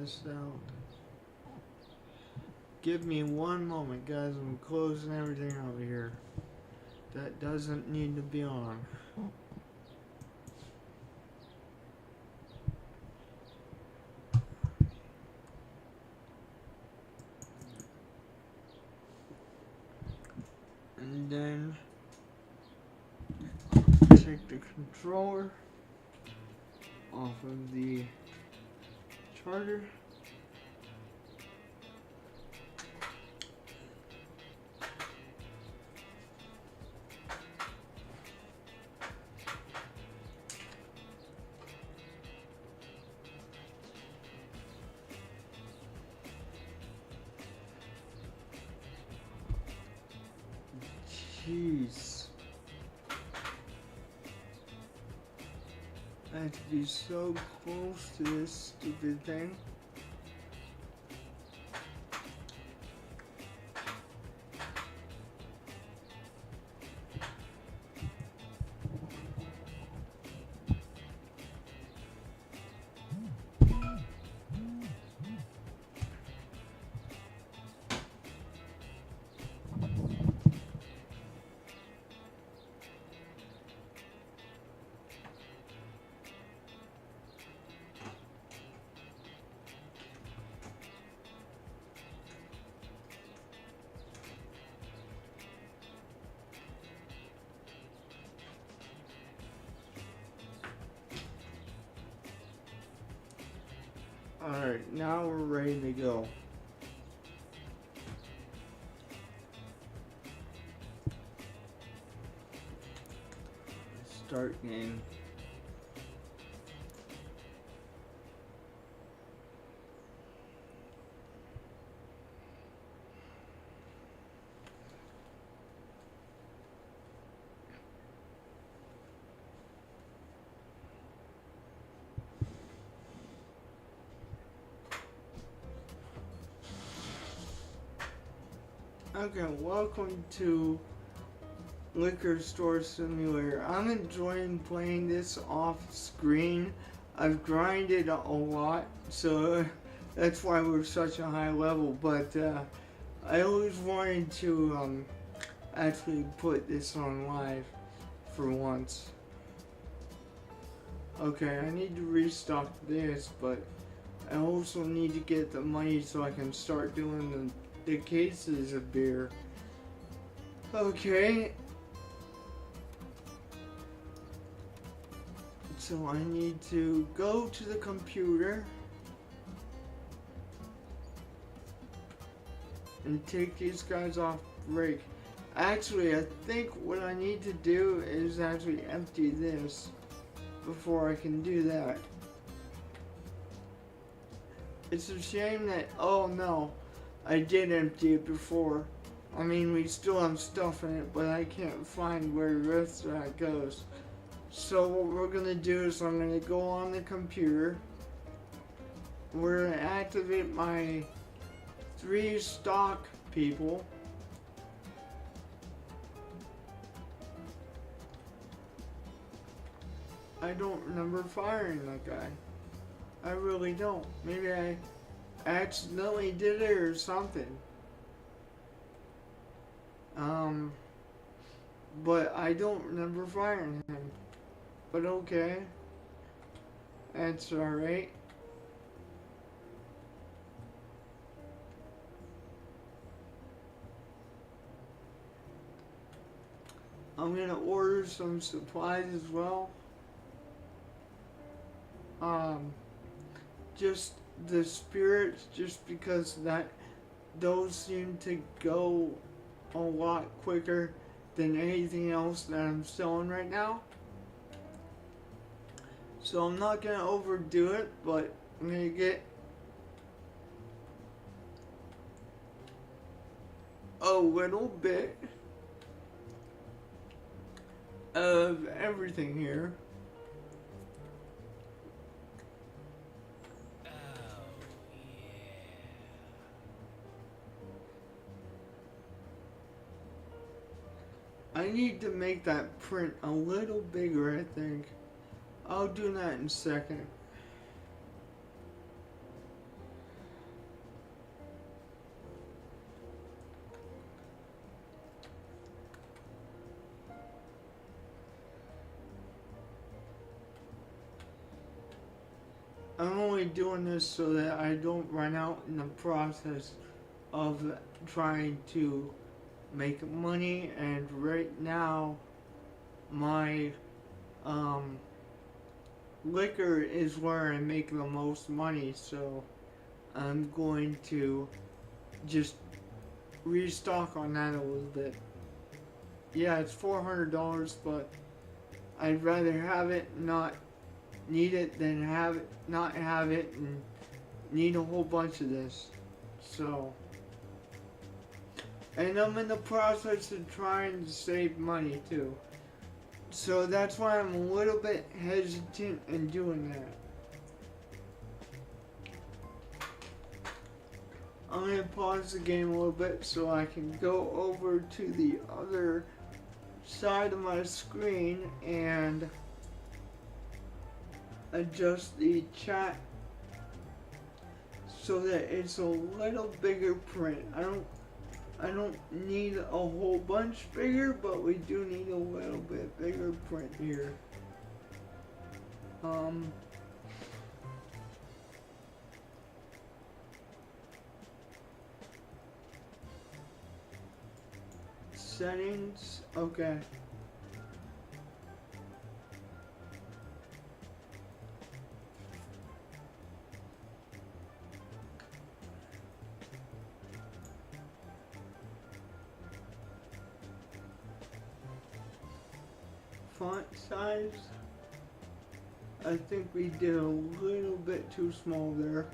this out. Give me one moment, guys. I'm closing everything out here. That doesn't need to be on. And then take the controller off of the charger. Jeez. I have to be so close to this stupid thing. Alright, now we're ready to go. Start game. Okay, welcome to Liquor Store Simulator. I'm enjoying playing this off screen. I've grinded a lot, so that's why we're such a high level, but I always wanted to actually put this on live for once. Okay, I need to restock this, but I also need to get the money so I can start doing the cases of beer. Okay. So I need to go to the computer and take these guys off break. Actually, I think what I need to do is actually empty this before I can do that. It's a shame that, oh no, I did empty it before. I mean, we still have stuff in it, but I can't find where the rest of that goes. So what we're gonna do is I'm gonna go on the computer. We're gonna activate my 3 stock people. I don't remember firing that guy. I really don't. Maybe I accidentally did it or something. But I don't remember firing him. But okay. That's alright. I'm gonna order some supplies as well. Just the spirits, just because those seem to go a lot quicker than anything else that I'm selling right now. So I'm not gonna overdo it, but I'm gonna get a little bit of everything here. I need to make that print a little bigger, I think. I'll do that in a second. I'm only doing this so that I don't run out in the process of trying to make money. And right now, my liquor is where I make the most money, so I'm going to just restock on that a little bit. Yeah, it's $400, but I'd rather have it not need it than have it not have it and need a whole bunch of this. So, and I'm in the process of trying to save money too. So that's why I'm a little bit hesitant in doing that. I'm going to pause the game a little bit so I can go over to the other side of my screen and adjust the chat so that it's a little bigger print. I don't need a whole bunch bigger, but we do need a little bit bigger print here. Settings, okay. Font size, I think we did a little bit too small there.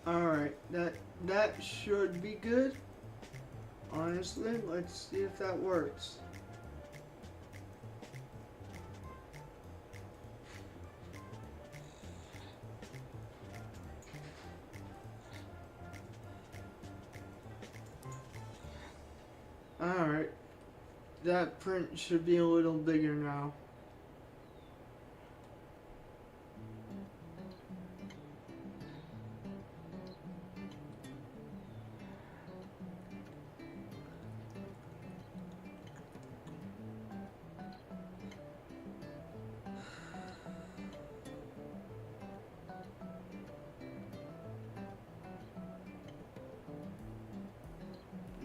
Alright, that should be good. Honestly, let's see if that works. Alright, that print should be a little bigger now.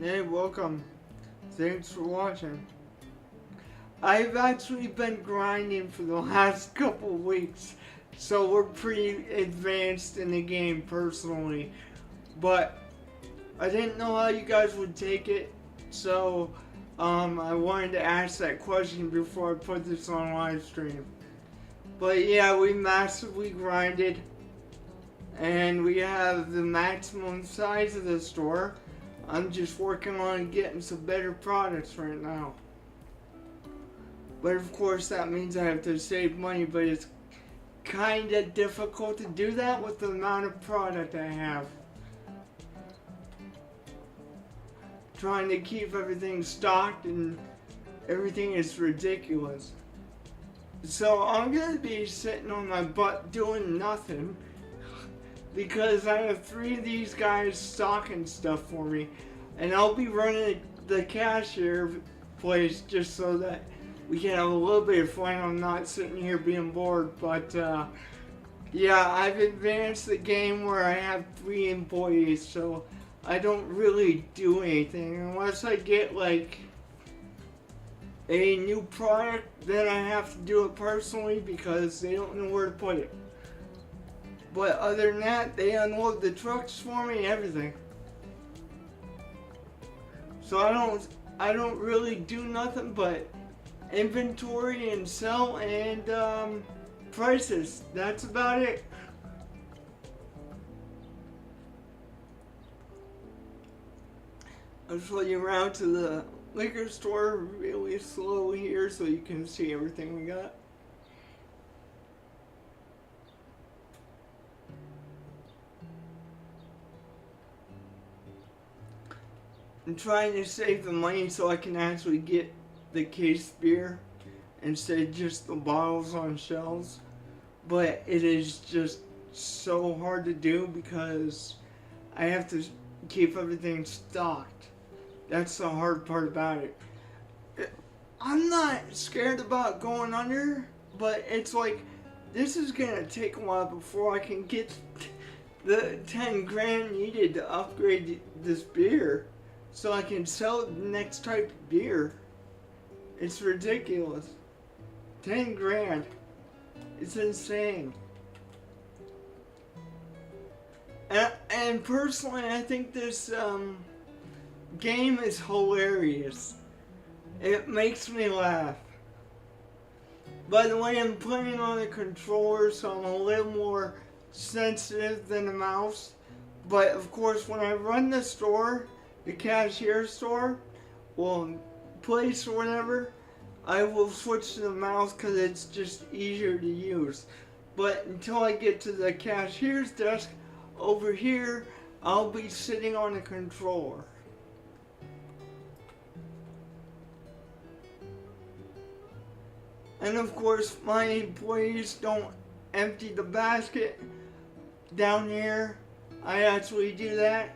Hey, welcome. Thanks for watching. I've actually been grinding for the last couple weeks, so we're pretty advanced in the game personally. But I didn't know how you guys would take it, so I wanted to ask that question before I put this on live stream. But yeah, we massively grinded, and we have the maximum size of the store. I'm just working on getting some better products right now. But of course that means I have to save money, but it's kind of difficult to do that with the amount of product I have. Trying to keep everything stocked and everything is ridiculous. So I'm going to be sitting on my butt doing nothing, because I have 3 of these guys stocking stuff for me, and I'll be running the cashier place just so that we can have a little bit of fun. I'm not sitting here being bored, but yeah, I've advanced the game where I have 3 employees, so I don't really do anything unless I get like a new product. Then I have to do it personally because they don't know where to put it. But other than that, they unload the trucks for me and everything. So I don't really do nothing but inventory and sell and prices. That's about it. I'll show you around to the liquor store really slow here so you can see everything we got. I'm trying to save the money so I can actually get the case beer instead of just the bottles on shelves. But it is just so hard to do because I have to keep everything stocked. That's the hard part about it. I'm not scared about going under, but it's like this is gonna take a while before I can get the 10 grand needed to upgrade this beer so I can sell the next type of beer. It's ridiculous. 10 grand. It's insane. And personally, I think this game is hilarious. It makes me laugh. By the way, I'm playing on a controller, so I'm a little more sensitive than a mouse. But of course, when I run the store, the cashier store, well, place or whatever, I will switch to the mouse because it's just easier to use. But until I get to the cashier's desk over here, I'll be sitting on a controller. And of course, my employees don't empty the basket down here. I actually do that.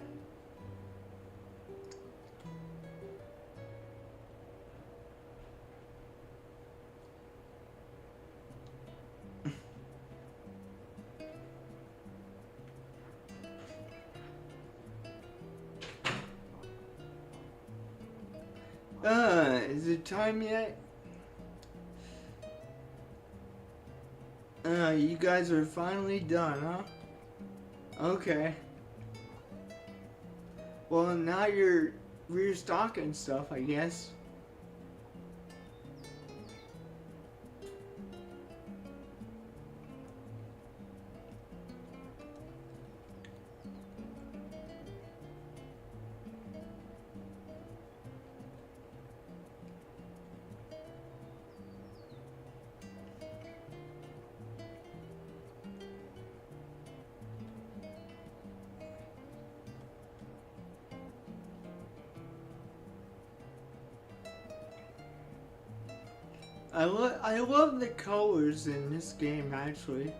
Is it time yet? You guys are finally done, huh? Okay. Well, now you're restocking stuff, I guess. I love the colors in this game, actually.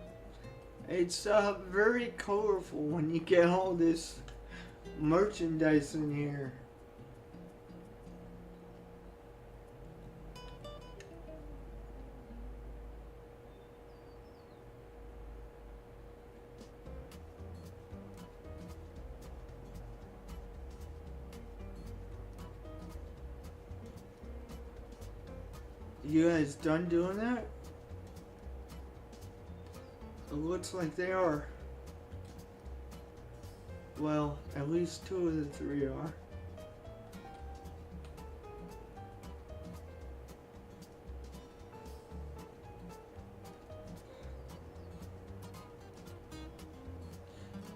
It's very colorful when you get all this merchandise in here. You guys done doing that? It looks like they are. Well, at least 2 of the 3 are.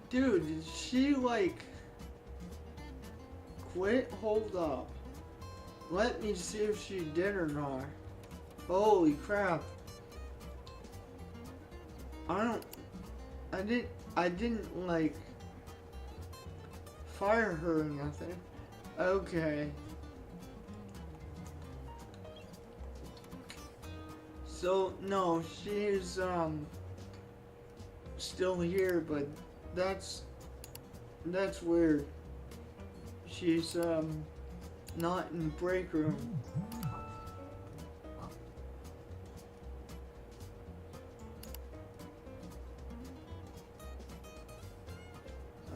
Dude, did she like quit? Hold up. Let me see if she did or not. Holy crap. I didn't like fire her or nothing. Okay. So no, she's still here, but that's weird. She's not in break room.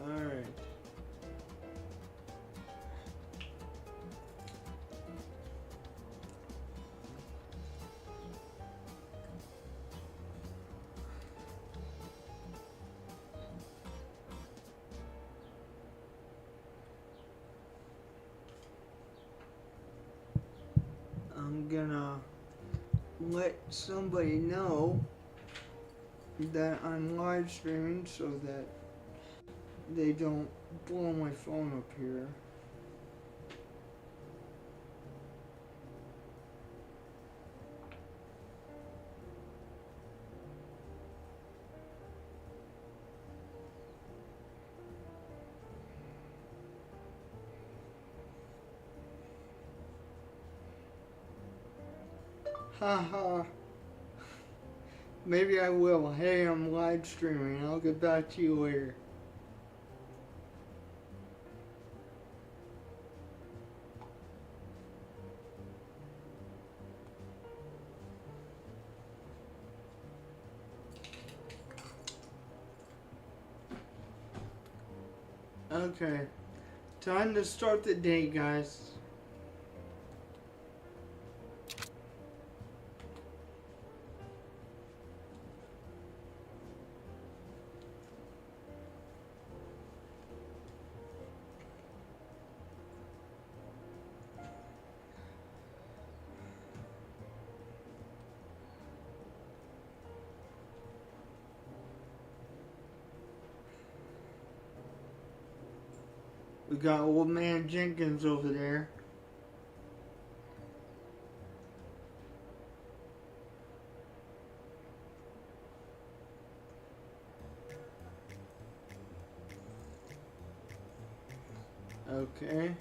Alright. I'm gonna let somebody know that I'm live streaming so that they don't blow my phone up here. Haha. Maybe I will. Hey, I'm live streaming. I'll get back to you later. Okay. Time to start the day, guys. We got old man Jenkins over there. Okay.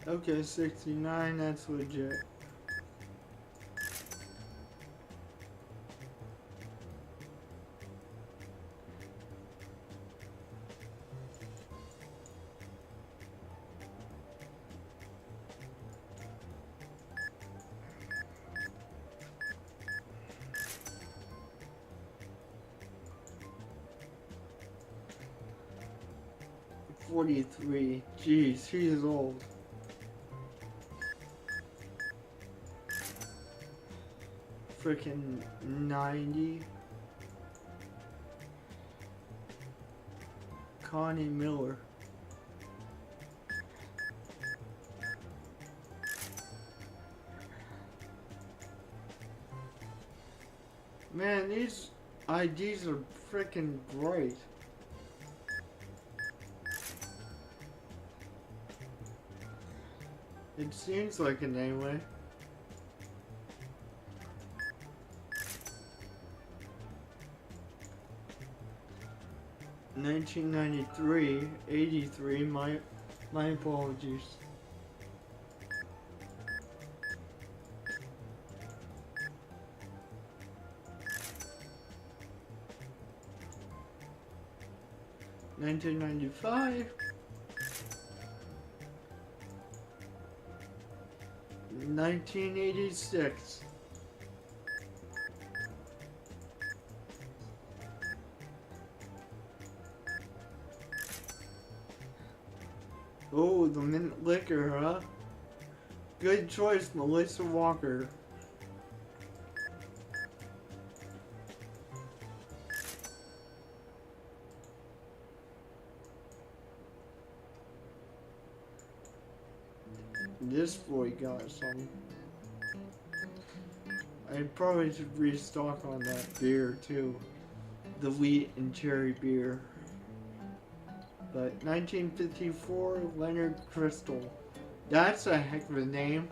Okay, 69, that's legit. $43. Jeez, he is old. Freaking 90. Connie Miller. Man, these IDs are freaking bright. It seems like it anyway. $1993, 83. My apologies. $1995. 1986. Oh, the mint liquor, huh? Good choice, Melissa Walker. This boy got some. I probably should restock on that beer too. The wheat and cherry beer. But 1954, Leonard Crystal. That's a heck of a name.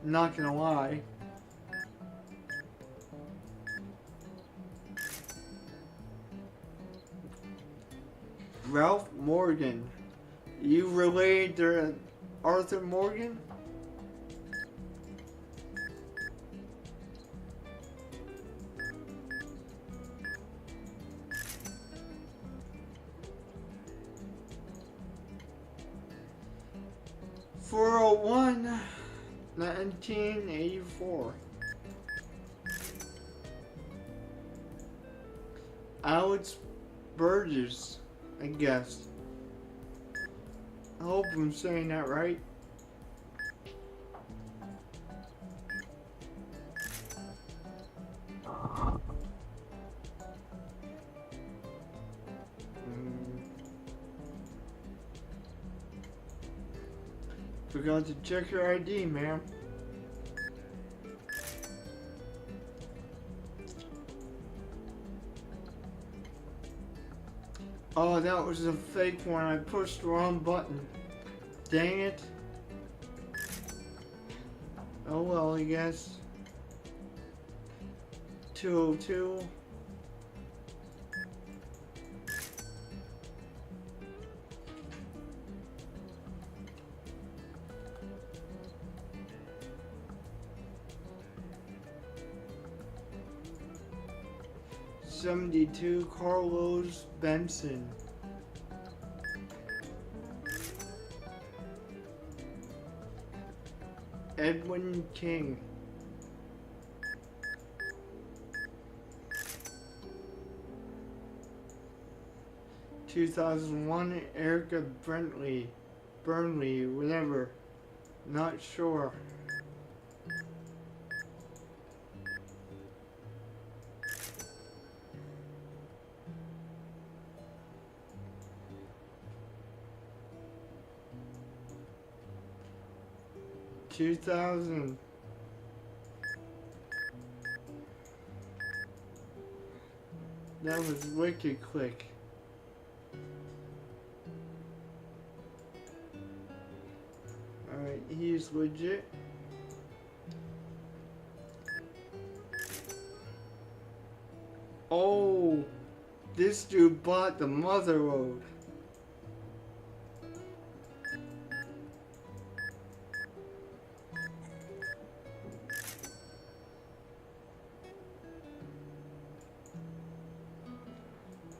Not gonna lie. Ralph Morgan. You related to Arthur Morgan? '401, 1984. Alex Burgess, I guess. I hope I'm saying that right. Forgot to check your ID, ma'am. Oh, that was a fake one. I pushed the wrong button. Dang it. Oh well, I guess. 202. '72, Carlos Benson. Edwin King. 2001, Erica Burnley, whatever, not sure. $2,000. That was wicked quick. Alright, he's legit. Oh, this dude bought the mother load.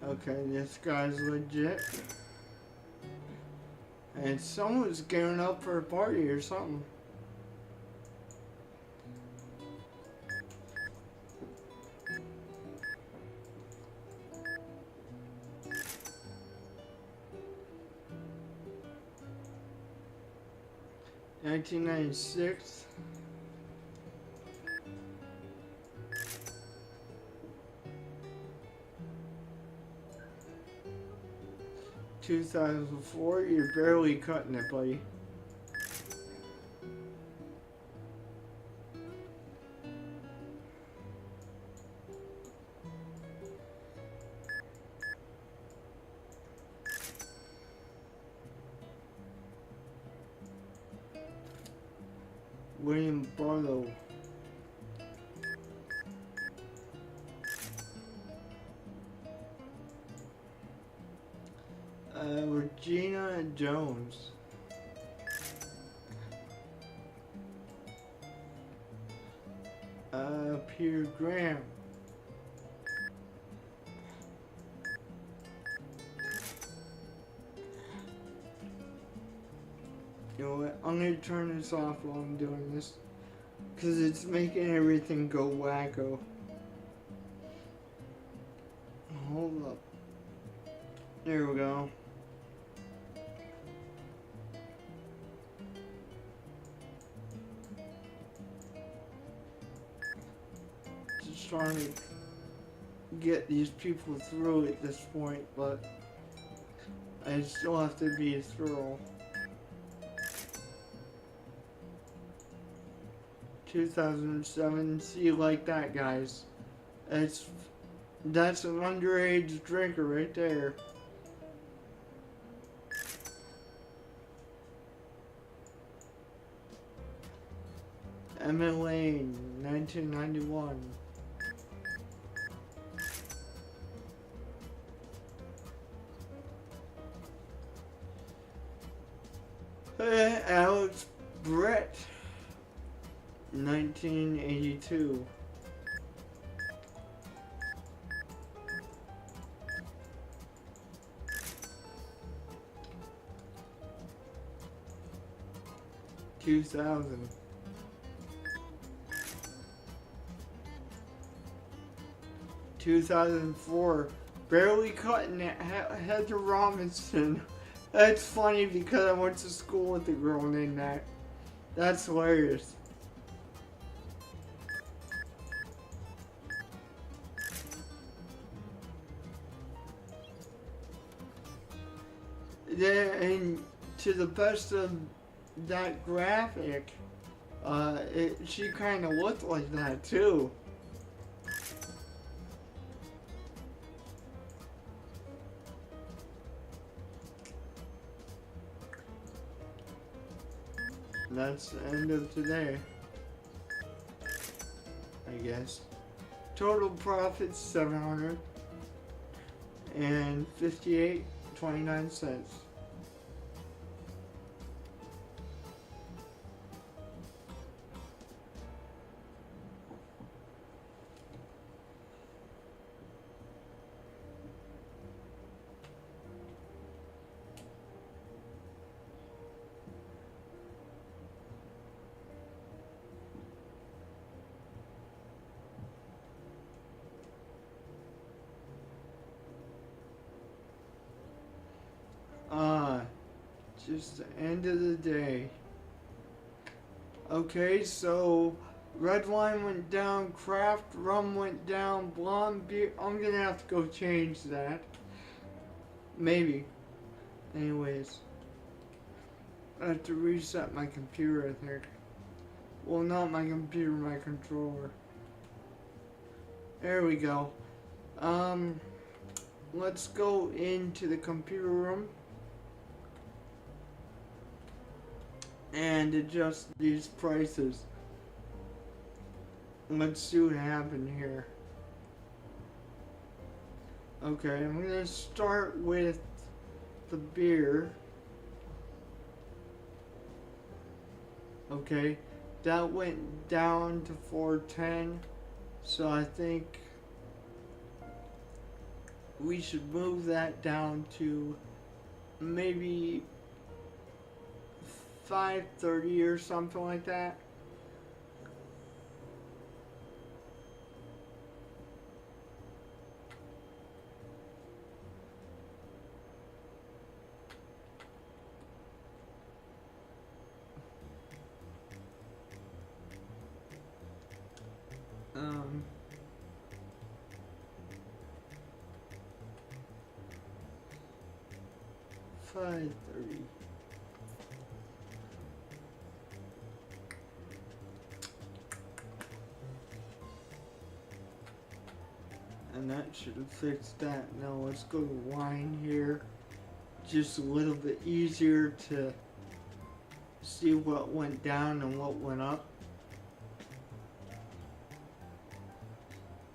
Okay, this guy's legit. And someone's gearing up for a party or something. $1996. $2004. You're barely cutting it, buddy. William Barlow. Regina Jones. Peter Graham. You know what? I'm gonna turn this off while I'm doing this, because it's making everything go wacko. Hold up. There we go. Just trying to get these people through at this point, but I still have to be thorough. 2007. See you like that, guys. That's an underage drinker right there. Emma Lane, 1991. Alex Brett, 1982. $2,000. 2004. Barely cutting it. Heather Robinson. That's funny because I went to school with a girl named that. That's hilarious. Yeah, and to the best of that graphic, she kind of looked like that too. That's the end of today, I guess. Total profit $758.29. just the end of the day. Okay, so red wine went down, craft rum went down, blonde beer. I'm gonna have to go change that. Maybe. Anyways, I have to reset my computer, I think. Well, not my computer, my controller. There we go. Let's go into the computer room and adjust these prices. Let's see what happened here. Okay, I'm gonna start with the beer. Okay, that went down to 410, so I think we should move that down to maybe 530 or something like that. Um, 530. And that should have fixed that. Now let's go to wine here. Just a little bit easier to see what went down and what went up.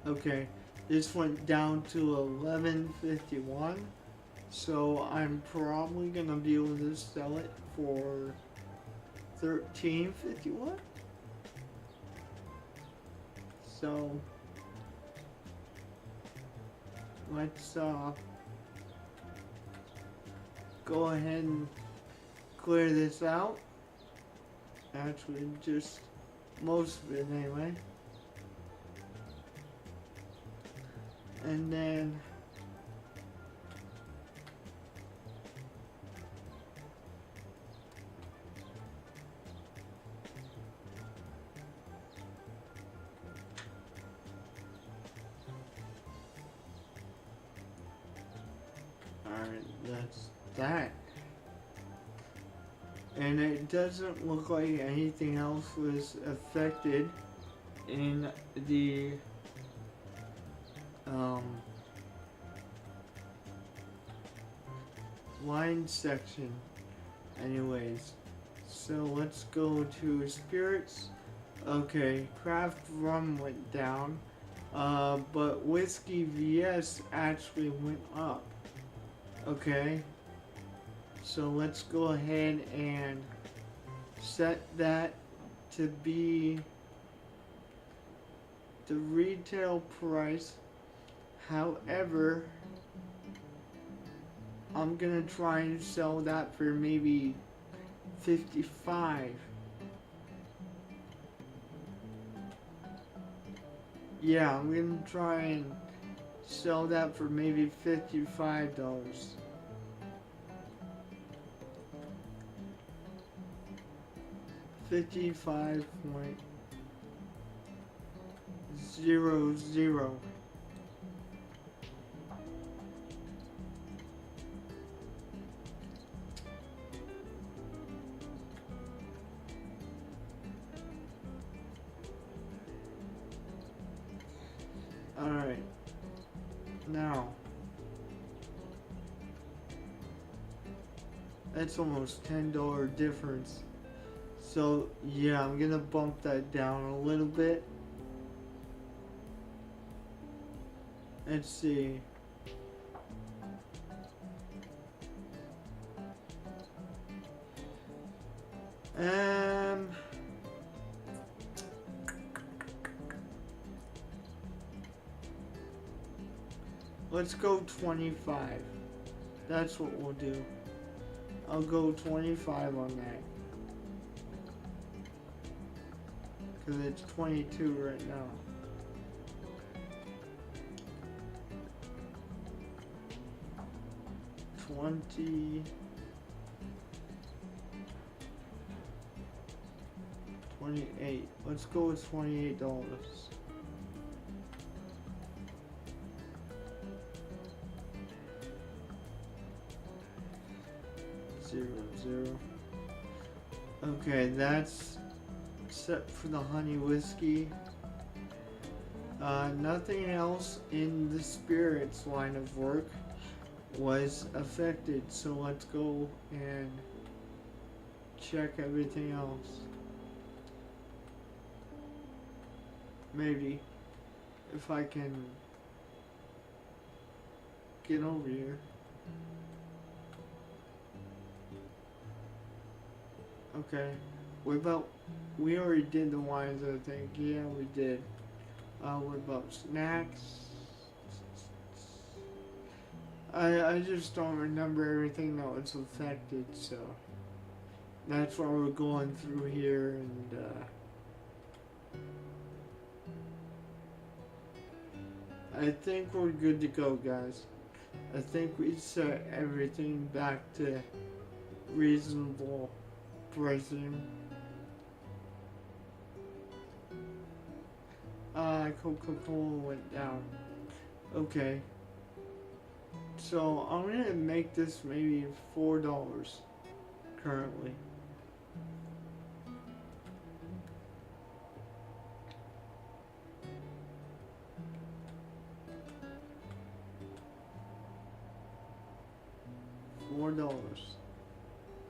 Okay, this went down to 1151. So I'm probably gonna be able to sell it for 1351. So let's go ahead and clear this out. Actually, just most of it anyway. And then alright, that's that. And it doesn't look like anything else was affected in the wine section. Anyways, so let's go to spirits. Okay, craft rum went down, but whiskey VS actually went up. Okay, so let's go ahead and set that to be the retail price. However, I'm gonna try and sell that for maybe 55. Yeah, I'm gonna try and sell that for maybe $55. $55.00. Alright, now, that's almost $10 difference. So, yeah, I'm gonna bump that down a little bit. Let's see. Let's go 25. That's what we'll do. I'll go 25 on that. Because it's 22 right now. $20. $28. Let's go with $28. 0. Okay, that's set for the honey whiskey. Nothing else in the spirits line of work was affected, so let's go and check everything else. Maybe if I can get over here. Okay, we already did the wines, I think. Yeah, we did. What about snacks? I just don't remember everything that was affected, so that's why we're going through here, and I think we're good to go, guys. I think we set everything back to reasonable pricing. Coca-Cola went down. Okay. So I'm gonna make this maybe $4 currently. $4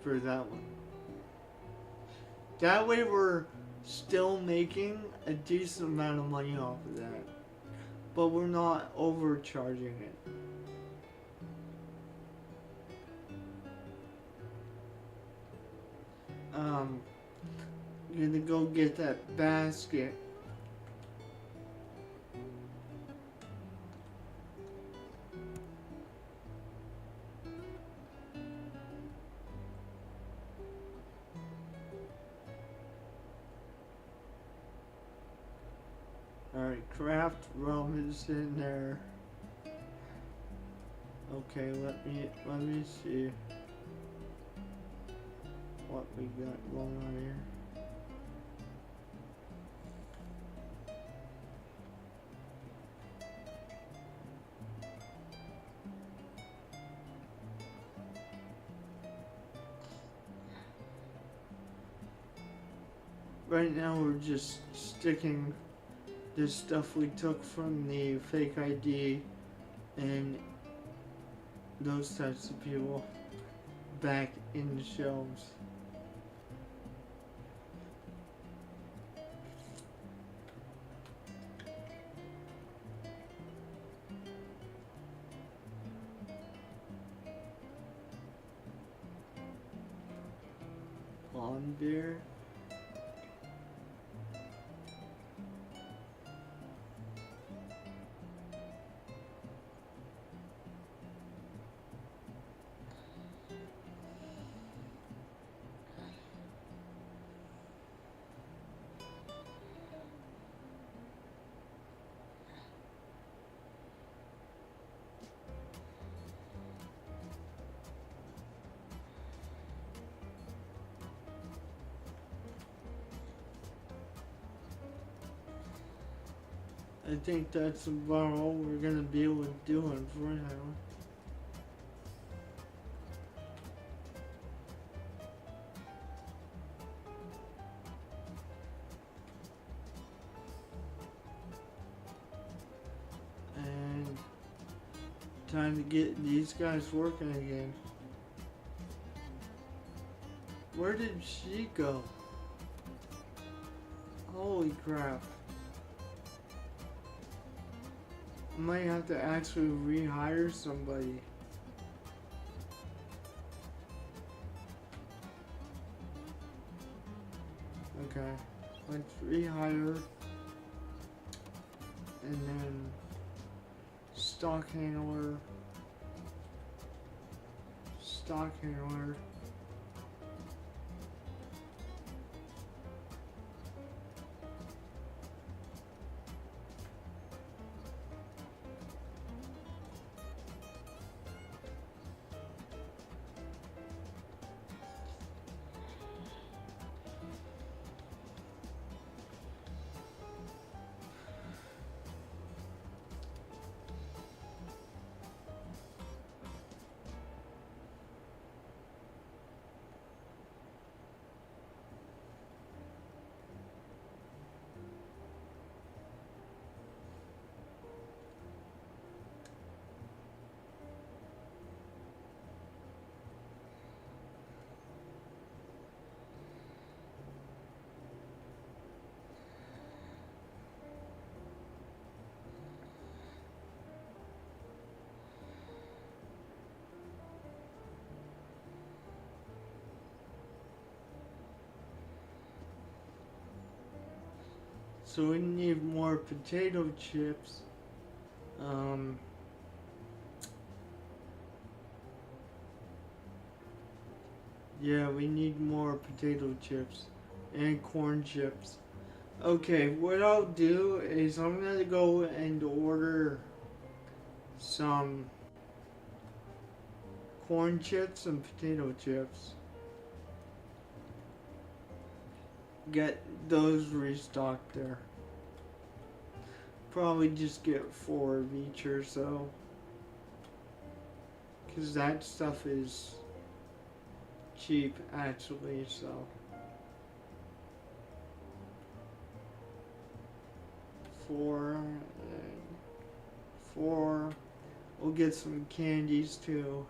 for that one. That way we're still making a decent amount of money off of that, but we're not overcharging it. I'm gonna go get that basket. Alright, craft rum is in there. Okay, let me see what we got going on here. Right now we're just sticking this stuff we took from the fake ID and those types of people back in the shelves. Blonde beer. I think that's about all we're gonna be able to do for now. And time to get these guys working again. Where did she go? Holy crap. I might have to actually rehire somebody. Okay, let's rehire. And then stock handler. Stock handler. So we need more potato chips. Yeah, we need more potato chips and corn chips. Okay, what I'll do is I'm gonna go and order some corn chips and potato chips. Get those restocked there. Probably just get 4 of each or so. Because that stuff is cheap actually, so. 4 and 4. We'll get some candies too.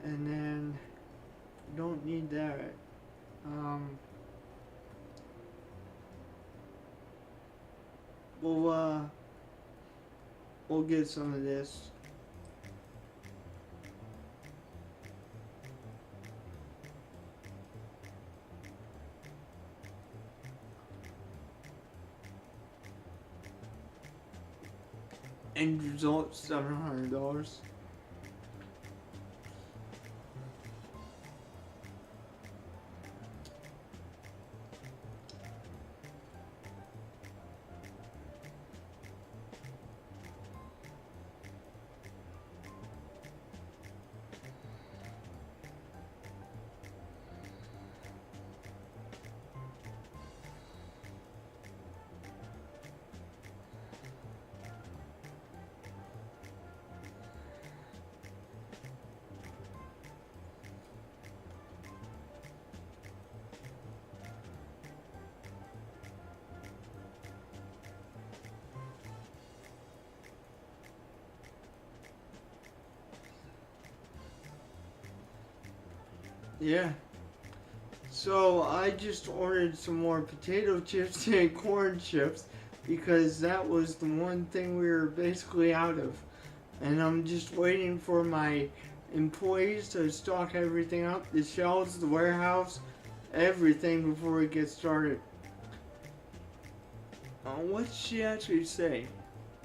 And then, don't need that. We'll get some of this. End result, $700. Yeah. So I just ordered some more potato chips and corn chips because that was the one thing we were basically out of. And I'm just waiting for my employees to stock everything up, the shelves, the warehouse, everything before we get started. What did she actually say?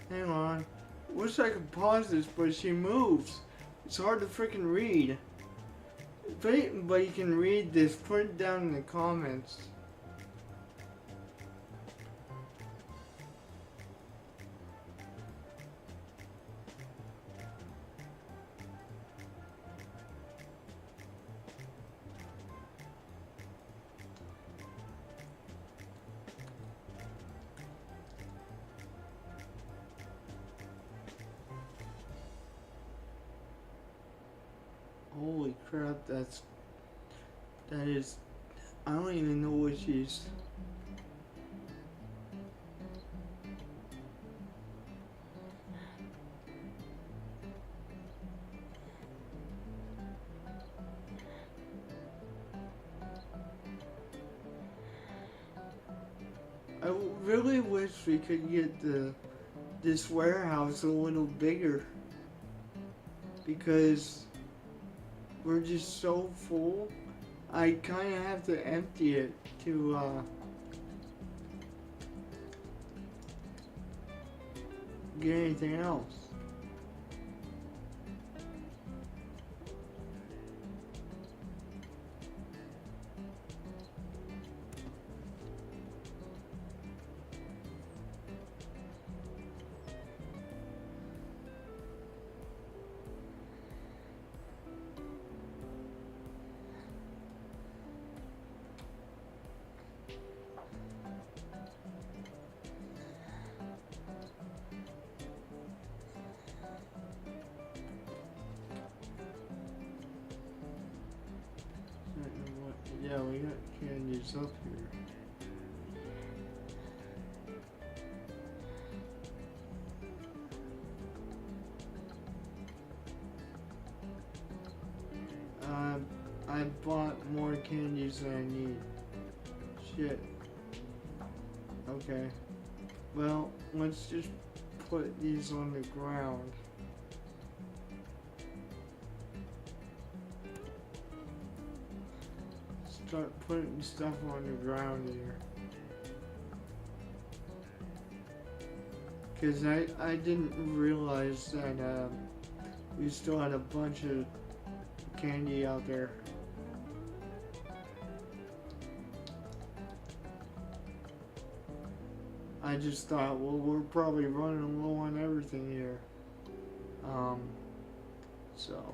Hang on. Wish I could pause this, but she moves. It's hard to freaking read. But you can read this, put it down in the comments. Holy crap, that is, I don't even know what she's. I really wish we could get this warehouse a little bigger because we're just so full. I kind of have to empty it to get anything else. Yeah, we got candies up here. I bought more candies than I need. Shit. Okay. Well, let's just put these on the ground. Start putting stuff on the ground here. Because I didn't realize that we still had a bunch of candy out there. I just thought, well, we're probably running low on everything here. So.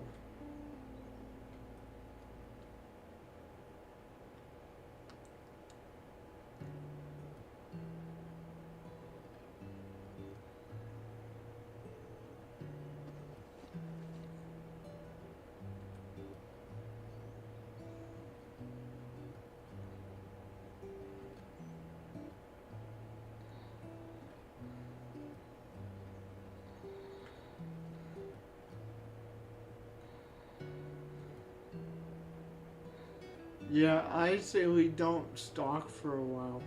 Yeah, I say we don't stock for a while.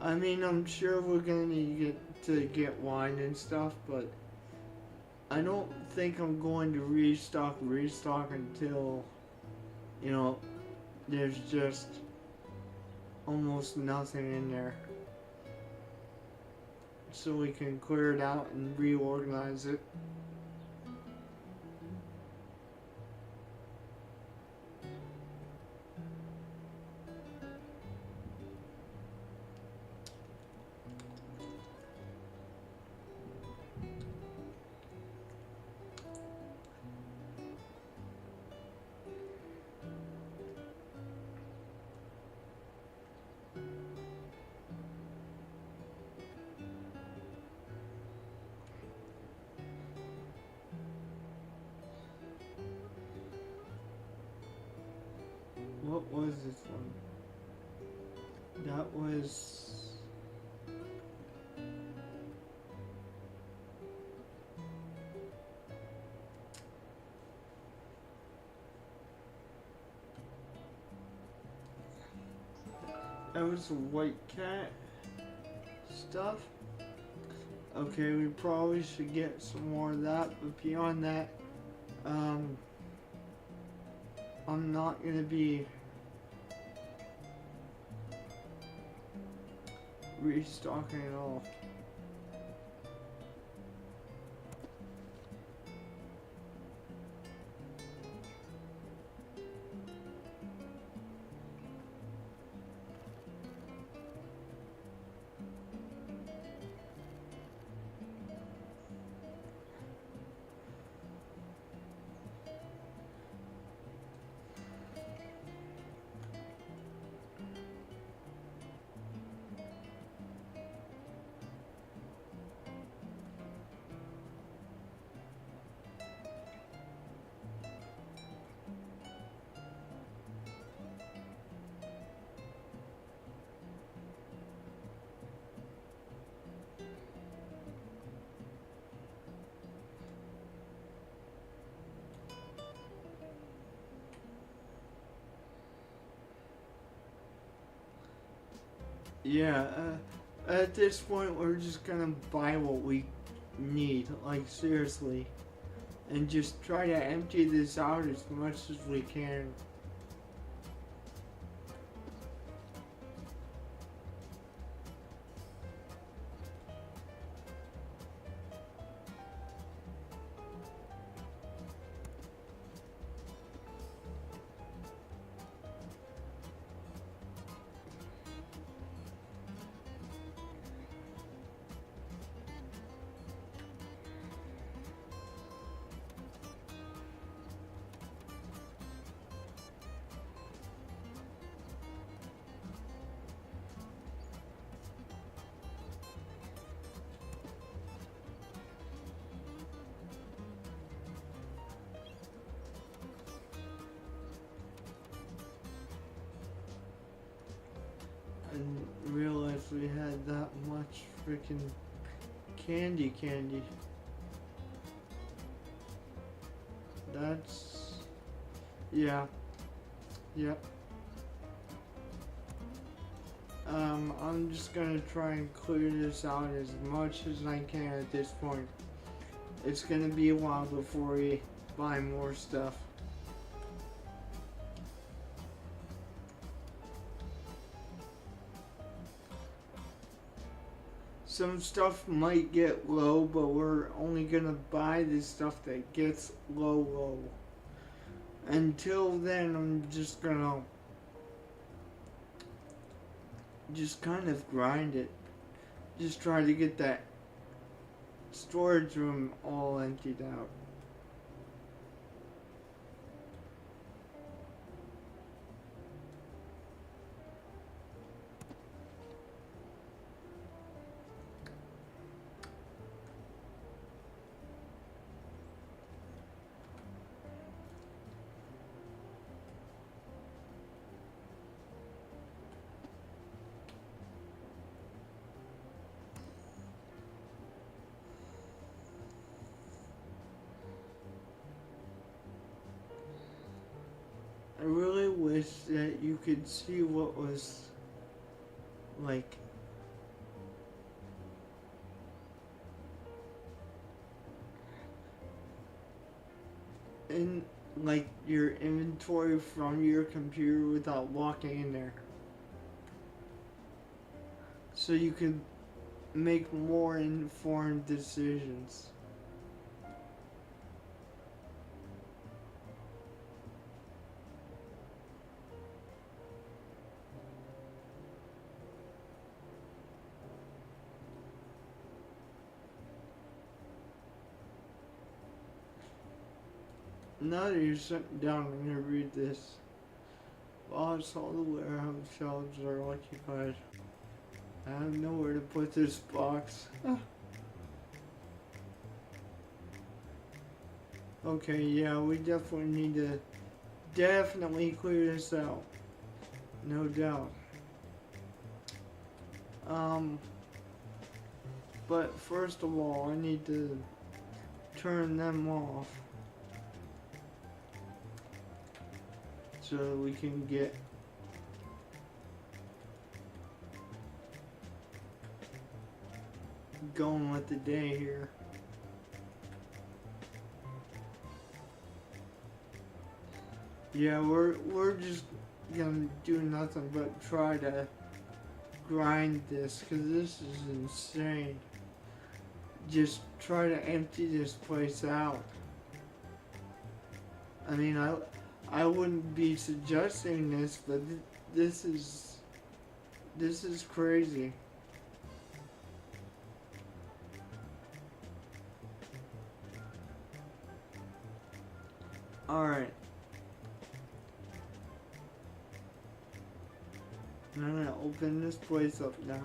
I mean, I'm sure we're gonna get wine and stuff, but I don't think I'm going to restock until, you know, there's just almost nothing in there. So we can clear it out and reorganize it. What was this one? That was... That was the white cat stuff. Okay, we probably should get some more of that, but beyond that, I'm not gonna be restocking at all. Yeah, at this point, we're just gonna buy what we need, like seriously, and just try to empty this out as much as we can. I didn't realize we had that much freaking candy. That's... yeah. Yep. I'm just gonna try and clear this out as much as I can at this point. It's gonna be a while before we buy more stuff. some stuff might get low, but we're only gonna buy the stuff that gets low. Until then, I'm just gonna just kind of grind it. Just try to get that storage room all emptied out. I really wish that you could see what was like in like your inventory from your computer without walking in there. So you could make more informed decisions. Now that you're sitting down, I'm gonna read this. Boss, all the warehouse shelves are occupied. I have nowhere to put this box. Okay, yeah, we definitely need to clear this out. No doubt. But first of all, I need to turn them off so we can get going with the day here. Yeah, we're just gonna do nothing but try to grind this, because this is insane. Just try to empty this place out. I mean, I wouldn't be suggesting this, but this is crazy. Alright. I'm gonna open this place up now.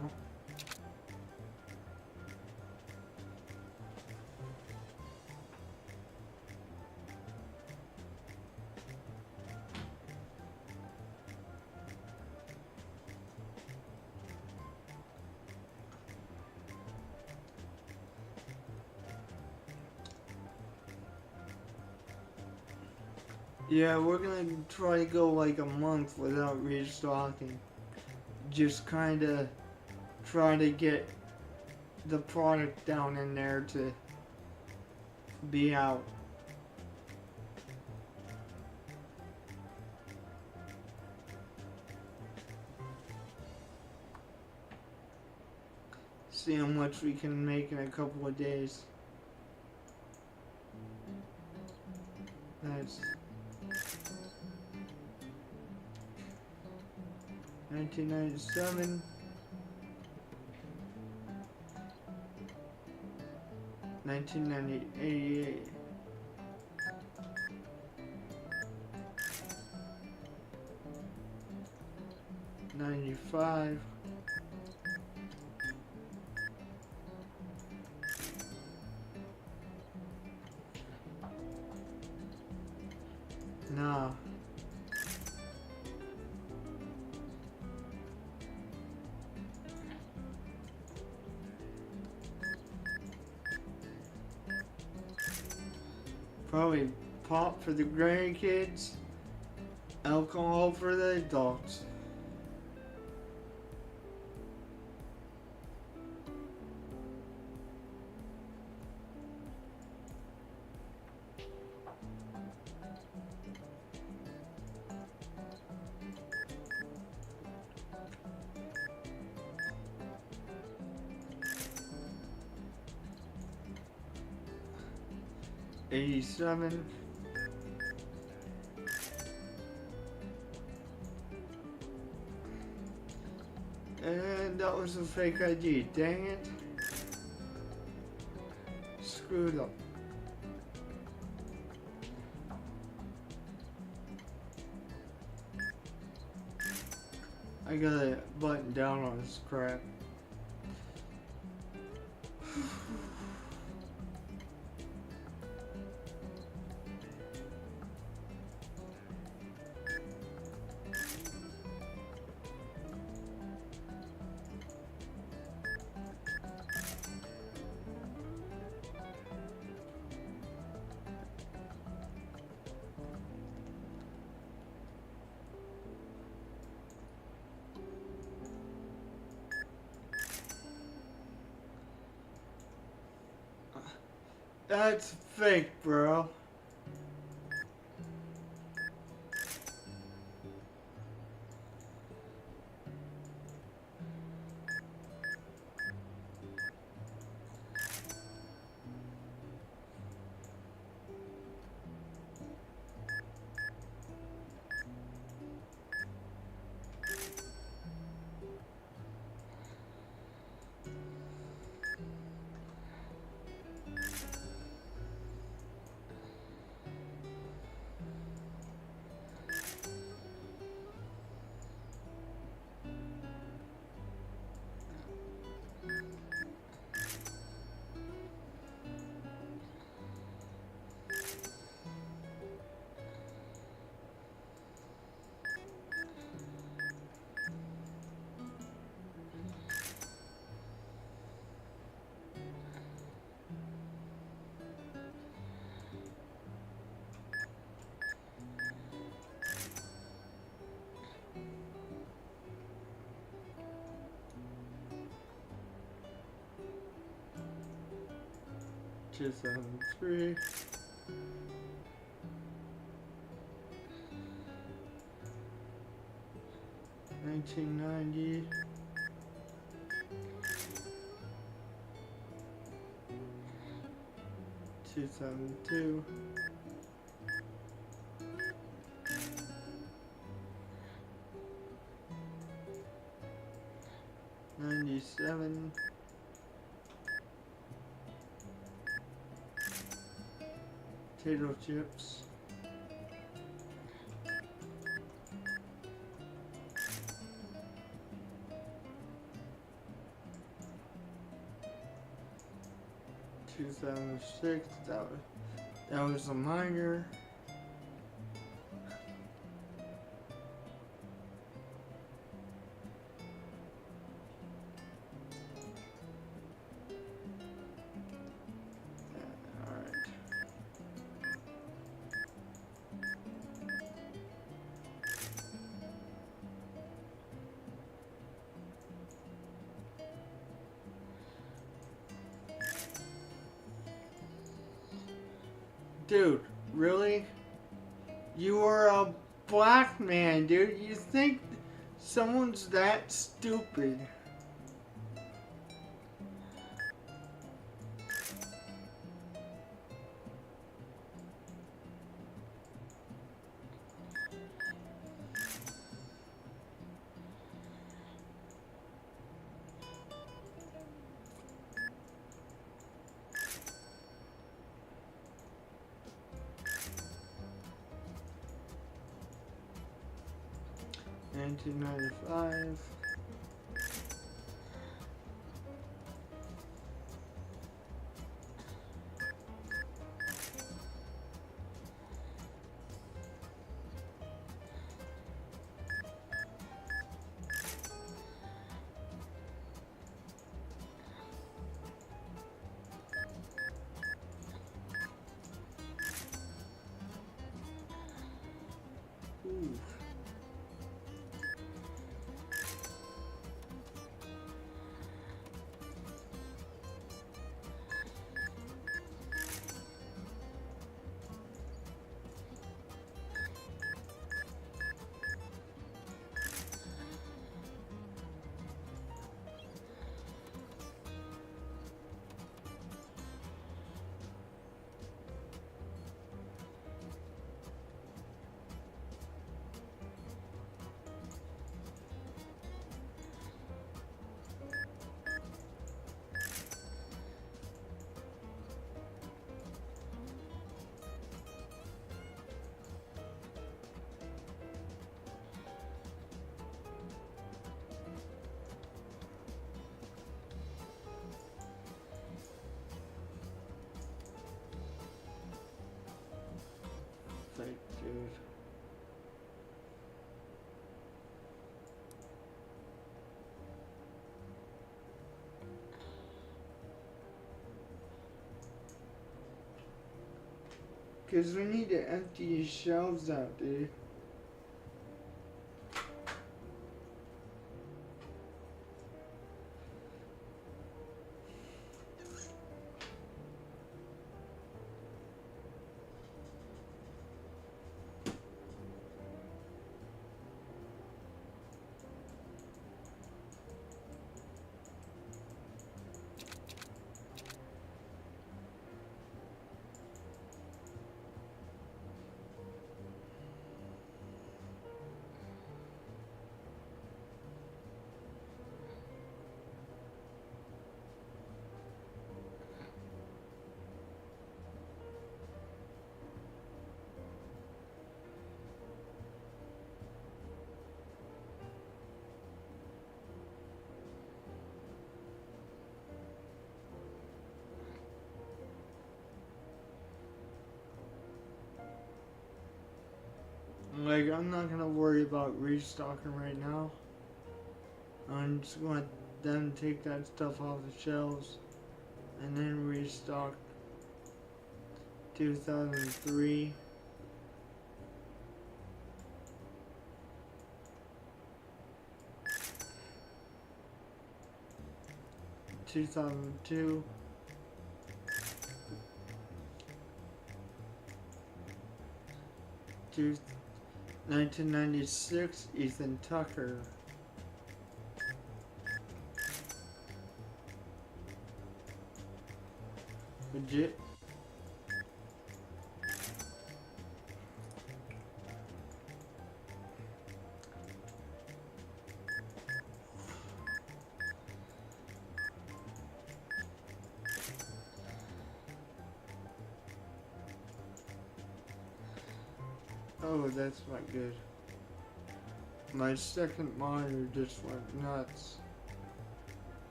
Yeah, we're gonna try to go like a month without restocking. Just kinda try to get the product down in there to be out. See how much we can make in a couple of days. Nice. 1997. 1988. 95. Nah. Probably pop for the grandkids, alcohol for the adults. 87. And that was a fake ID. Dang it. Screwed up. I gotta button down on this crap. That's fake, bro. Just 3. $19.90. 272. 97. Potato chips. $276. That was a minor. Dude, really? You are a black man, dude. You think someone's that stupid? $19.95. Ooh. Because we need to empty these shelves out, dude. Like, I'm not gonna worry about restocking right now. I'm just gonna let them take that stuff off the shelves and then restock 2003. 2002. 1996, Ethan Tucker. Legit. Oh, that's not good. My second monitor just went nuts.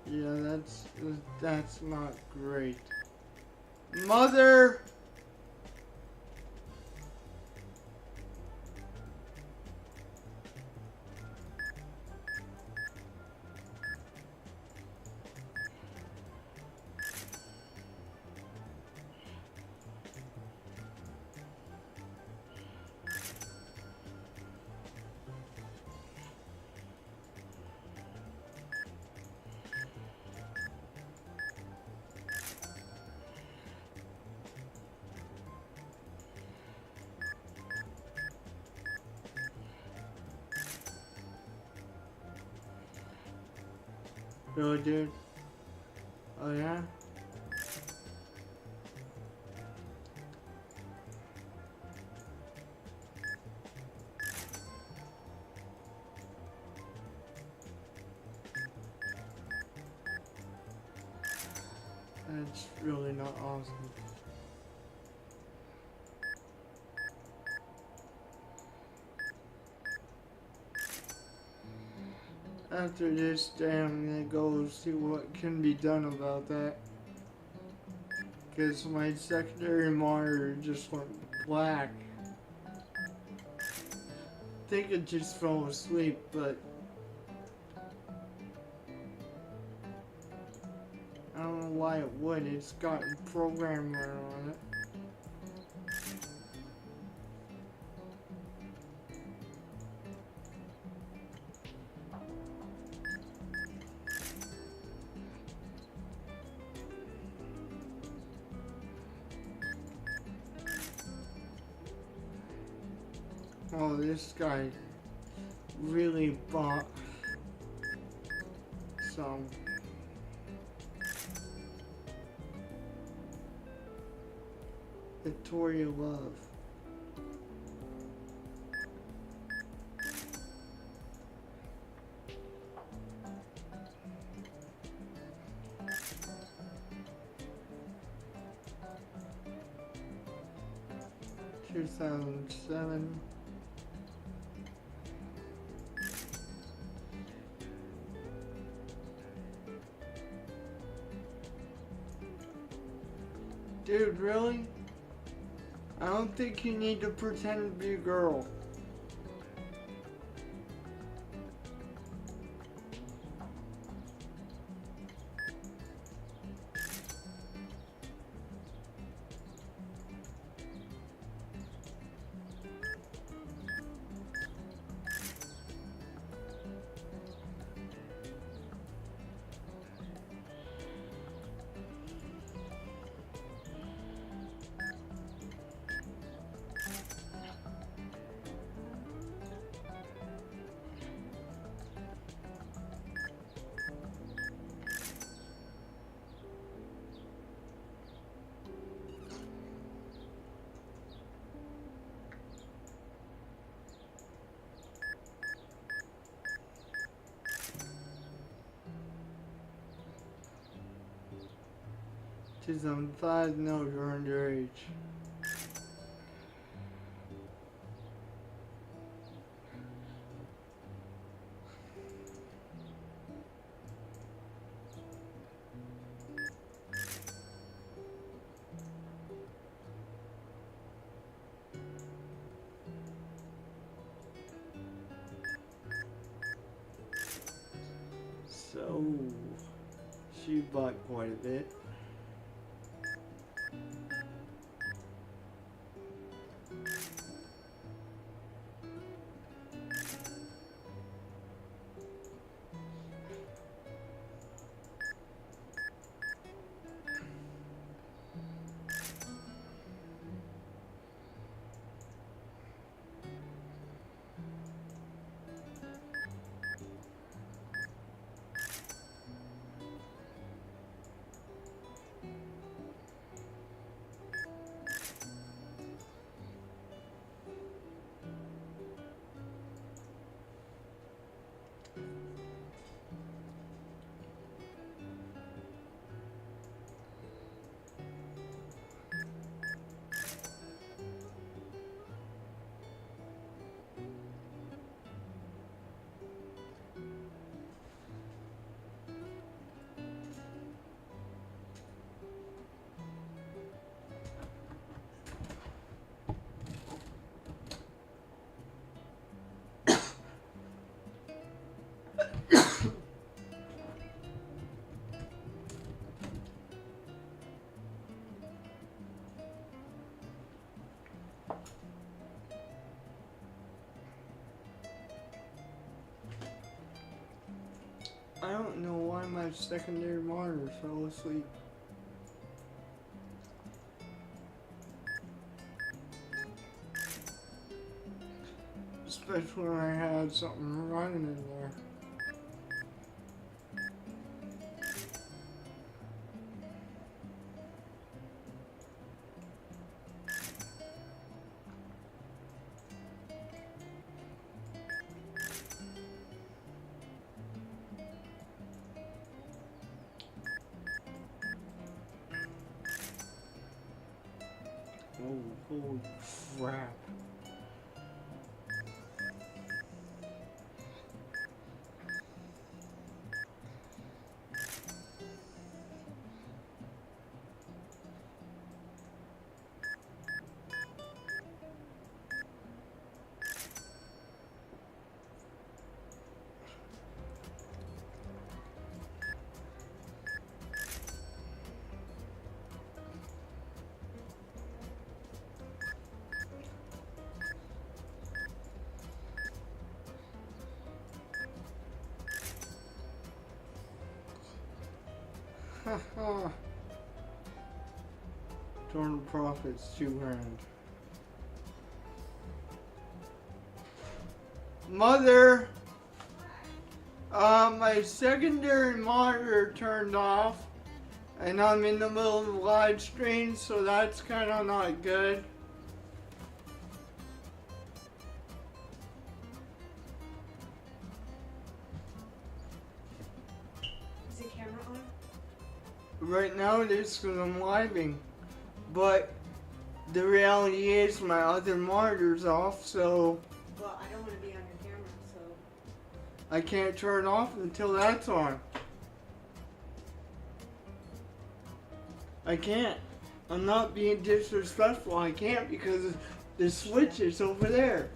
Yeah, that's not great. Mother! Really, dude? Oh, yeah? That's really not awesome. After this, I'm gonna go see what can be done about that. Because my secondary monitor just went black. I think it just fell asleep, but I don't know why it would. It's got a programmer on it. Oh, this guy really bought some. Victoria Love. $2,007. Dude, really? I don't think you need to pretend to be a girl. 2005, no, you're underage. So, she bought quite a bit. I don't know why my secondary monitor fell asleep. Especially when I had something running in there. Oh, holy crap. Haha. Total profits, $2,000. Mother, my secondary monitor turned off, and I'm in the middle of the live stream, so that's kind of not good. Is the camera on? Right now it is because I'm living, but the reality is my other monitor's off, so Well, I don't want to be on your camera, so. I can't turn it off until that's on. I can't. I'm not being disrespectful. I can't because the switch is over there.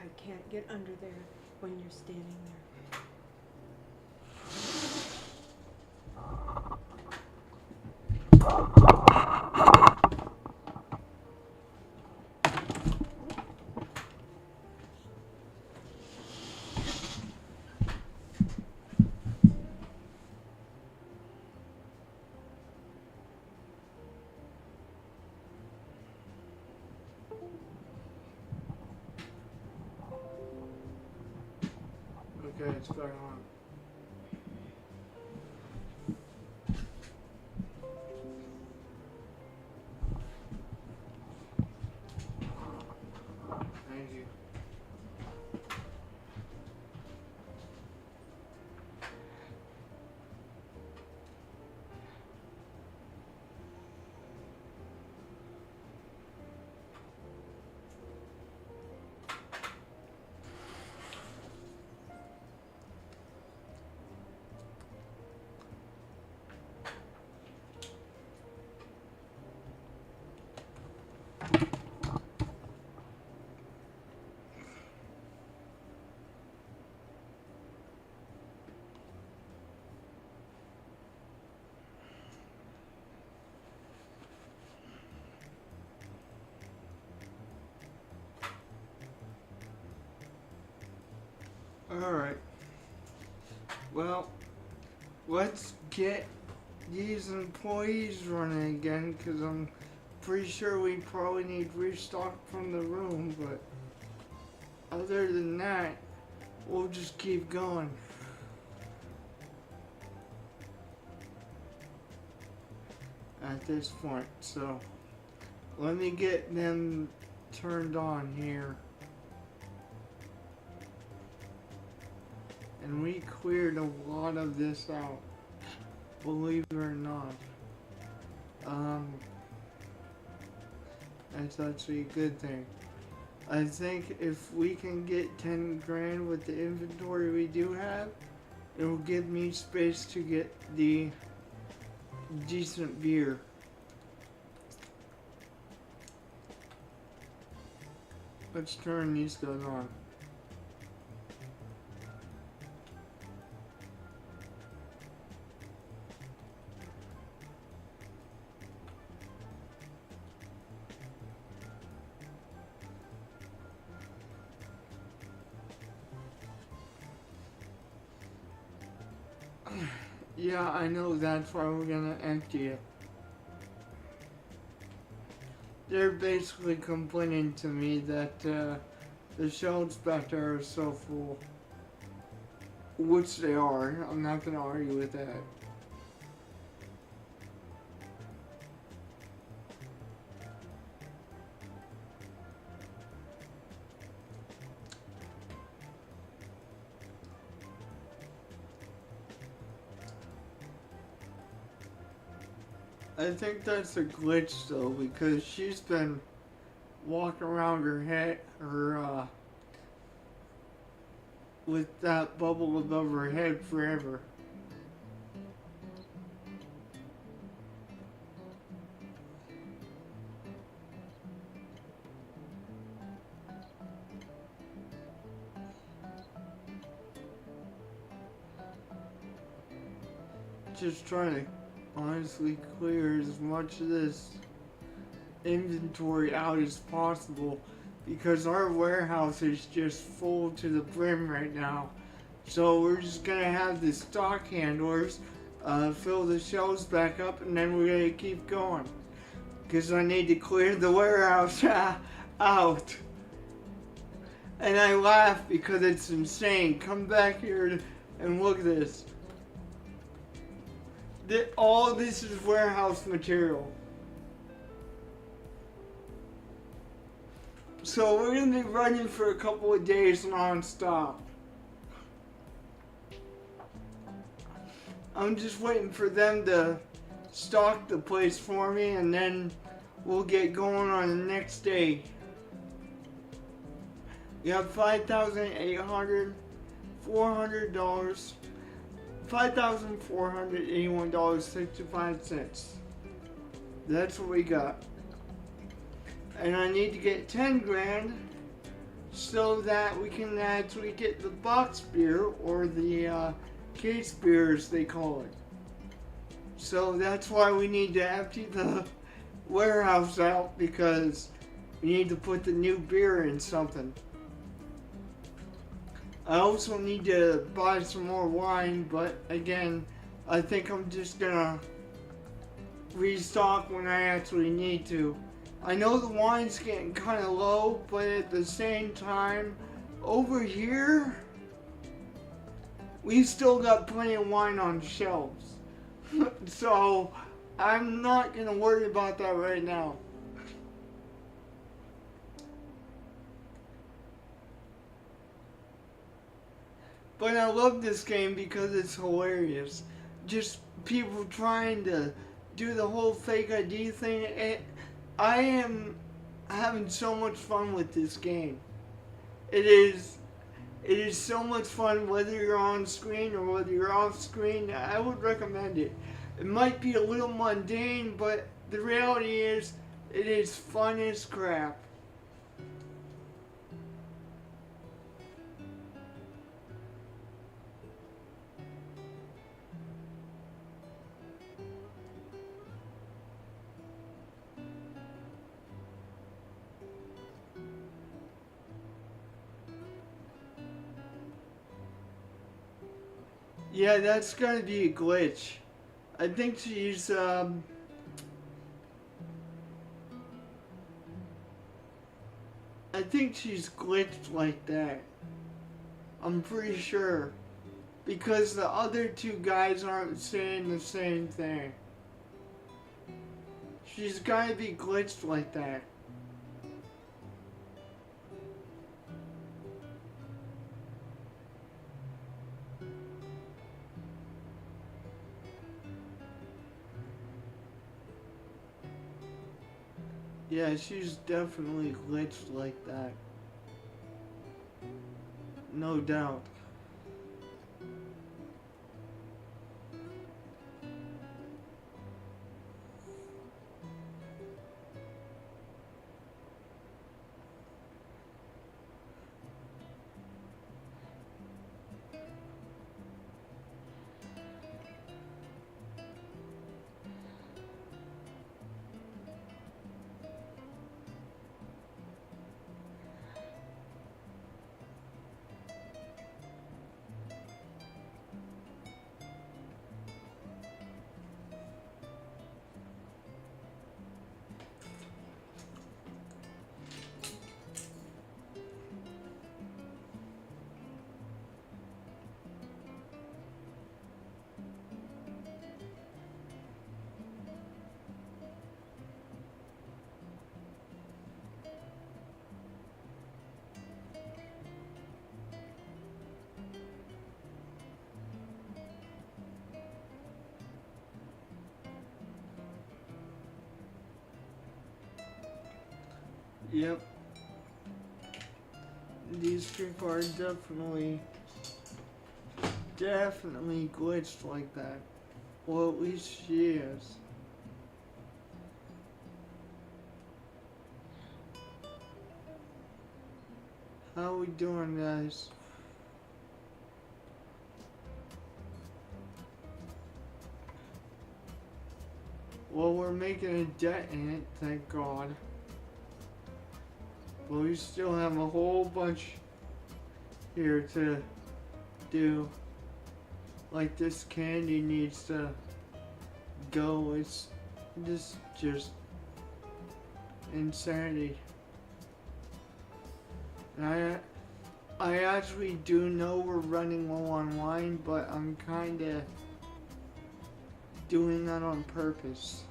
I can't get under there when you're standing there. Okay, it's back on. Thank you. Alright. Well, let's get these employees running again, because I'm pretty sure we probably need restock from the room, but other than that, we'll just keep going. At this point, so let me get them turned on here. And we cleared a lot of this out, believe it or not. That's actually a good thing. I think if we can get 10 grand with the inventory we do have, it will give me space to get the decent beer. Let's turn these guys on. Yeah, I know that's why we're gonna empty it. They're basically complaining to me that the shelves back there are so full. Which they are. I'm not gonna argue with that. I think that's a glitch though, because she's been walking around her head, with that bubble above her head forever. Just trying to honestly clear as much of this inventory out as possible, because our warehouse is just full to the brim right now. So we're just gonna have the stock handlers fill the shelves back up, and then we're gonna keep going, because I need to clear the warehouse out. And I laugh because it's insane. Come back here and look at this. All this is warehouse material. So we're going to be running for a couple of days non-stop. I'm just waiting for them to stock the place for me, and then we'll get going on the next day. We have $5,800, $400. $5,481.65. That's what we got. And I need to get 10 grand so that we can actually get the box beer, or the case beer as they call it. So that's why we need to empty the warehouse out, because we need to put the new beer in something. I also need to buy some more wine, but again, I think I'm just gonna restock when I actually need to. I know the wine's getting kind of low, but at the same time, over here, we still got plenty of wine on shelves. So I'm not gonna worry about that right now. But I love this game because it's hilarious. Just people trying to do the whole fake ID thing. I am having so much fun with this game. It is so much fun whether you're on screen or whether you're off screen. I would recommend it. It might be a little mundane, but the reality is it is fun as crap. Yeah, that's gotta be a glitch. I think she's I think she's glitched like that. I'm pretty sure. Because the other two guys aren't saying the same thing. She's gotta be glitched like that. Yeah, she's definitely glitched like that. No doubt. Yep. These people are definitely glitched like that. Well, at least she is. How we doing, guys? Well, we're making a dent in it, thank God. But we still have a whole bunch here to do. Like, this candy needs to go. It's just insanity. And I actually do know we're running low on wine, but I'm kinda doing that on purpose.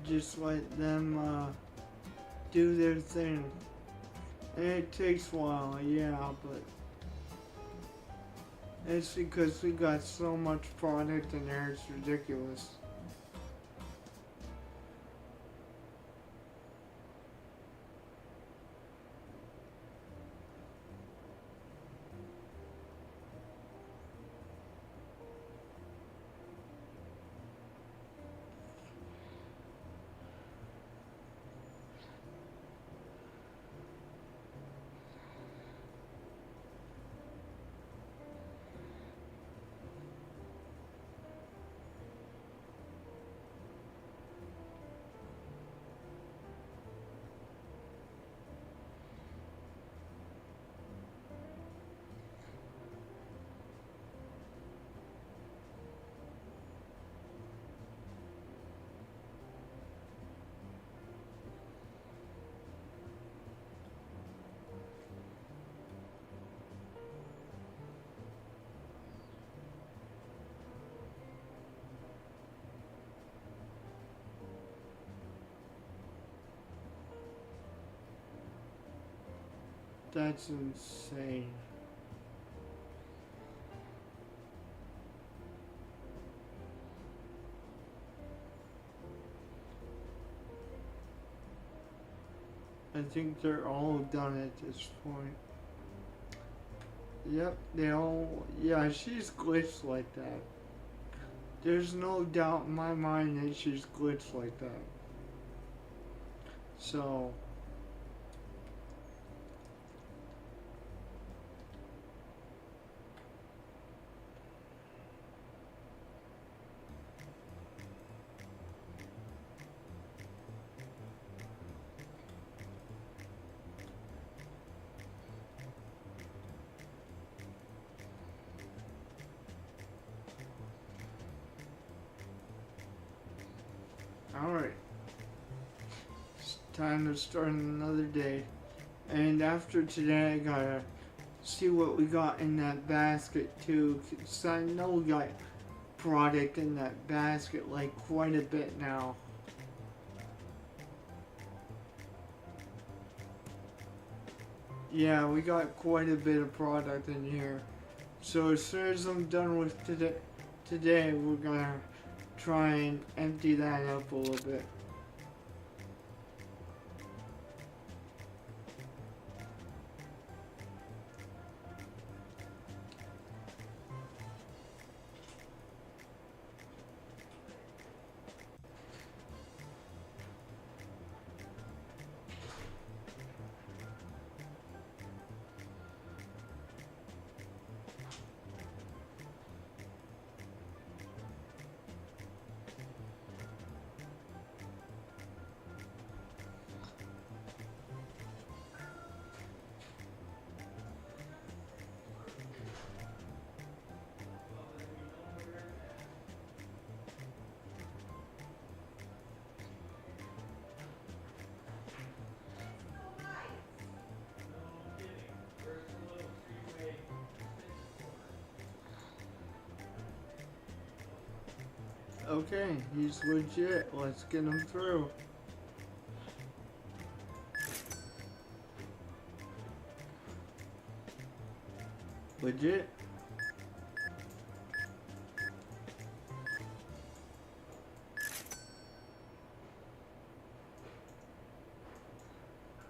Just let them do their thing. And it takes a while, yeah, but it's because we got so much product in there, it's ridiculous. That's insane. I think they're all done at this point. Yep, they all. Yeah, she's glitched like that. There's no doubt in my mind that she's glitched like that. So. Alright. It's time to start another day. And after today, I gotta see what we got in that basket too. 'Cause I know we got product in that basket like quite a bit now. Yeah, we got quite a bit of product in here. So as soon as I'm done with today we're gonna try and empty that up a little bit. Okay, he's legit. Let's get him through. Legit.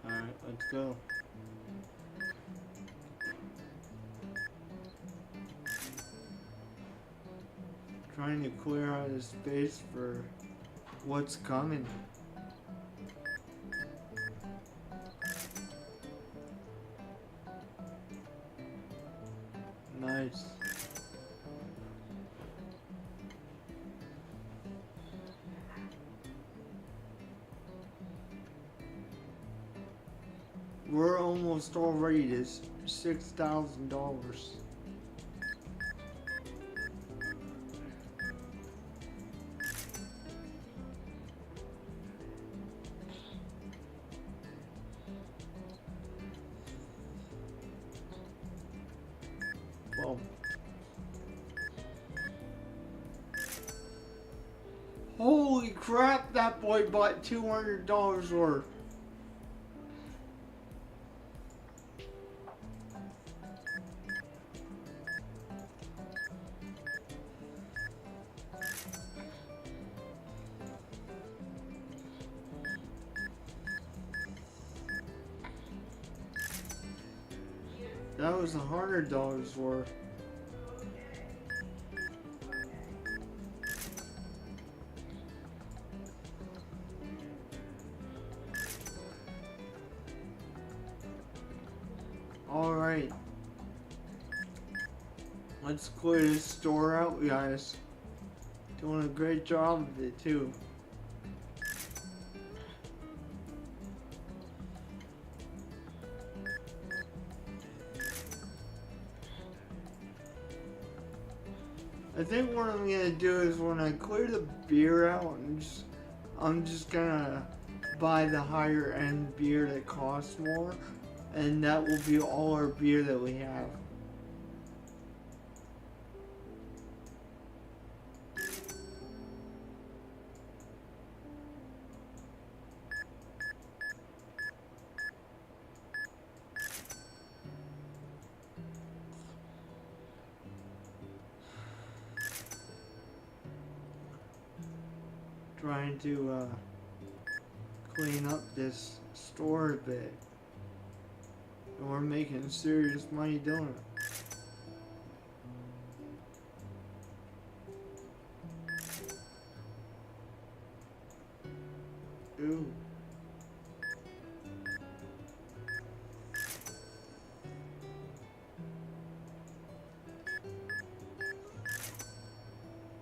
Alright, let's go. Trying to clear out his space for what's coming. Nice. We're almost already to $6,000. Well, holy crap, that boy bought $200 worth. That was $100 worth. Alright. Let's clear this store out, guys. Doing a great job of it, too. I think what I'm gonna do is when I clear the beer out, I'm just gonna buy the higher end beer that costs more, and that will be all our beer that we have. trying to clean up this store a bit. And we're making serious money doing it. Ooh.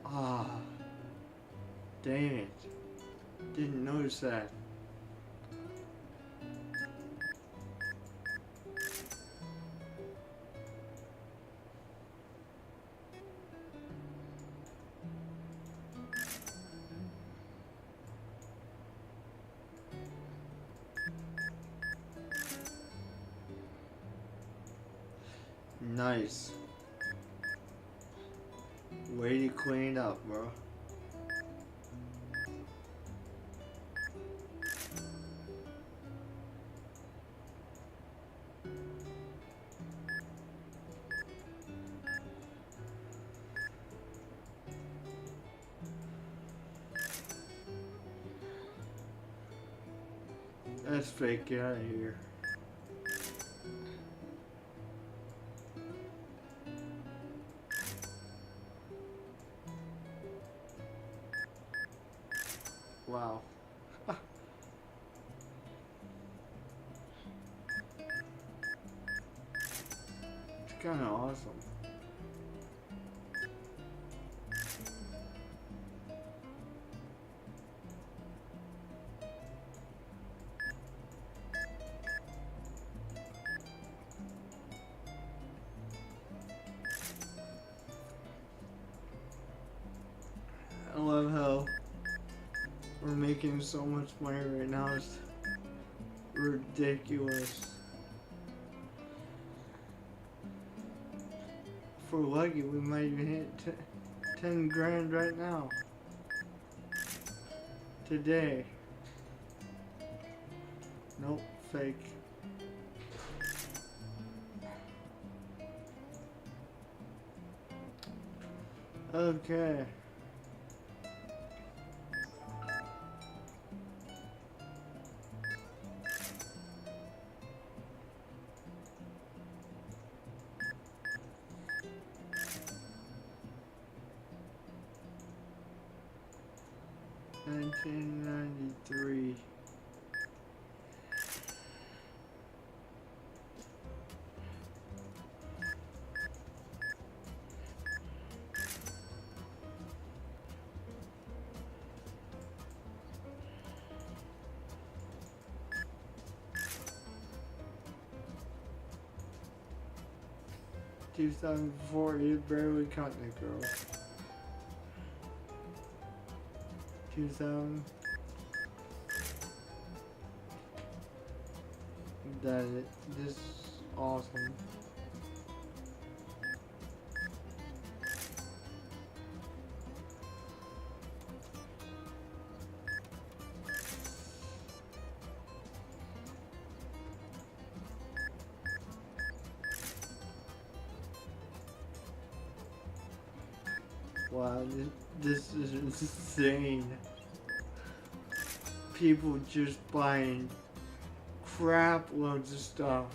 Ah. Dang it. Didn't notice that. Nice. Way to clean up, bro. Let's fake it out of here. Wow. It's kind of awesome. I love how we're making so much money right now. It's ridiculous. If we're lucky, we might even hit 10 grand right now. Today. Nope, fake. Okay. $19.93. $2,004, you barely caught me, girl. 2,000. That it. This is awesome. Wow, this is insane. People just buying crap loads of stuff.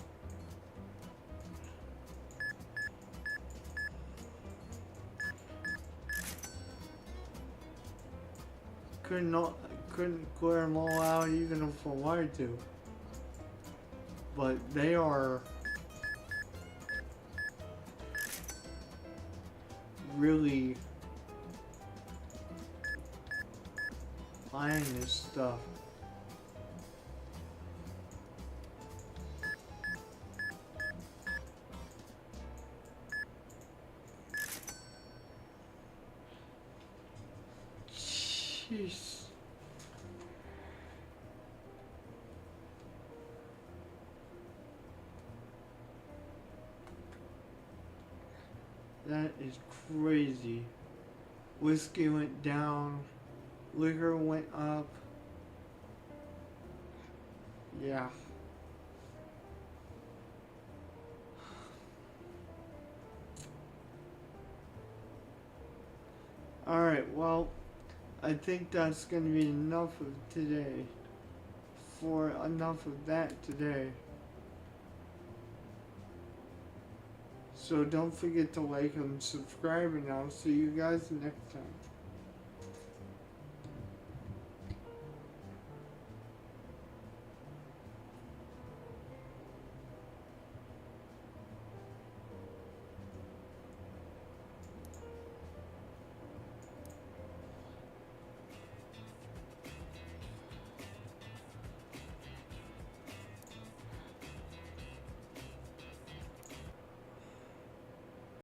Couldn't clear them all out even if I wanted to. But they are really buying this stuff. Jeez. That is crazy. Whiskey went down. Liquor went up. Yeah. Alright, well, I think that's gonna be enough of today. For enough of that today. So don't forget to like and subscribe, and I'll see you guys next time.